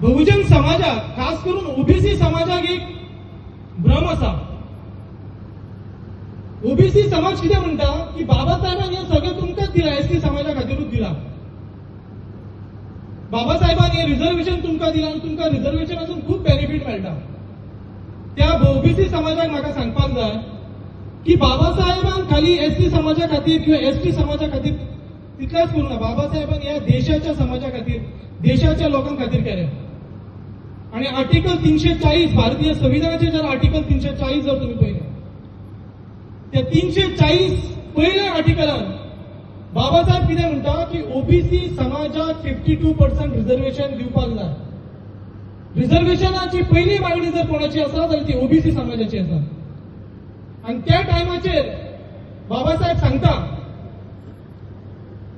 बहुजन समाजाक खास करून ओबीसी समाजाक एक भ्रम असा. ओबीसी समाज कितें म्हणटा की बाबासाहेबान हे सगळं तुमकांच दिला, एसटी समाजा खातीरूच दिला. बाबासाहेबान हे रिझर्वेशन तुमकां दिला आणि तुमकां रिझर्वेशनातून खूप बेनिफिट मेळटा. त्या ओबीसी समाजाक म्हाका सांगपाक जाय की बाबासाहेबान खाली एसटी समाजा खातीर किंवा एसटी समाजा खातीर तितलेंच करूं ना, बाबासाहेबान ह्या देशाच्या समाजा खातीर, देशाच्या लोकां खातीर केलें. आणि आर्टिकल 340 भारतीय संविधानाचे जर आर्टिकल 340 जर तुम्ही पळयलें, त्या 340 पहिल्या आर्टिकलान बाबासाहेब कितें म्हणटा की ओबीसी समाजाक 52% रिझर्वेशन दिवपाक जाय. रिझर्वेशनाची पहिली मागणी जर कोणाची आसा जाल्यार ती ओबीसी समाजाची आसा. आणि त्या टायमाचेर बाबासाहेब सांगता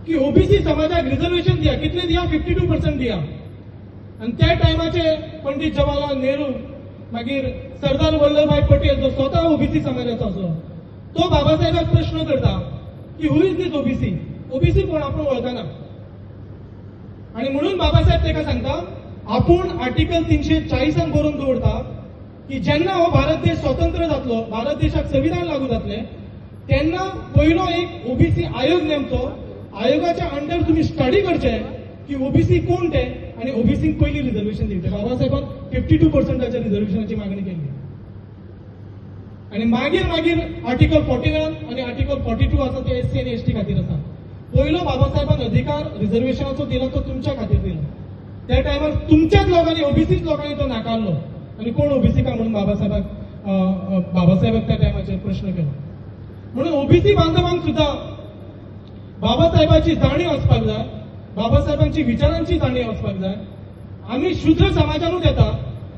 की ओबीसी समाजाक रिझर्वेशन दिया, कितले दिया, 52% दिया. आणि त्या टायमाचे पंडित जवाहरलाल नेहरू, मागीर सरदार वल्लभभाई पटेल जो स्वतः ओबीसी समाजाचो असो, तो बाबासाहेबाक प्रश्न करता की who is this OBC, OBC कोण आपण वळखना. आणि म्हणून बाबासाहेब तेका सांगता आपण आर्टिकल 340 बरोवन दवरता की जेन्ना हो भारत देश स्वतंत्र जातलो, भारत देशाक संविधान लागू जातले, तेन्ना पयलो एक ओबीसी आयोग नेमचो. आयोगाच्या अंडर तुम्ही स्टडी करचे की ओबीसी कोण ते आणि ओबीसी पहिली रिझर्वेशन दिवचे. बाबासाहेबान 52% रिझर्वेशनाची मागणी केली. आणि मागीर मागीर आर्टिकल 41 आणि आर्टिकल 42 आसा ते एससी आणि एसटी खातीर आसा. पहिलो बाबासाहेबान अधिकार रिझर्वेशनाचो दिला तो तुमच्या खातीर दिला. त्या टायमार तुमच्याच लोकांनी, ओबीसीच लोकांनी तो नाकारलो. आणि कोण ओबीसी का म्हणून बाबासाहेबाक त्या टायमाचेर प्रश्न केलो. म्हणून ओबीसी बांधवांक सुद्धा बाबासाहेबांची जाणीव असपाक जाय, बाबासाहेबांची विचारांची जाणीव असपाक जाय. आम्ही शूद्र समाजानूच येता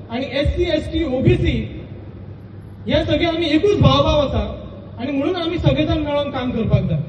आणि एससी एसटी ओबीसी हे सगळे आम्ही एकूच भावभाव आसा आणि म्हणून आम्ही सगळेजण मेळून काम करपाक जाय.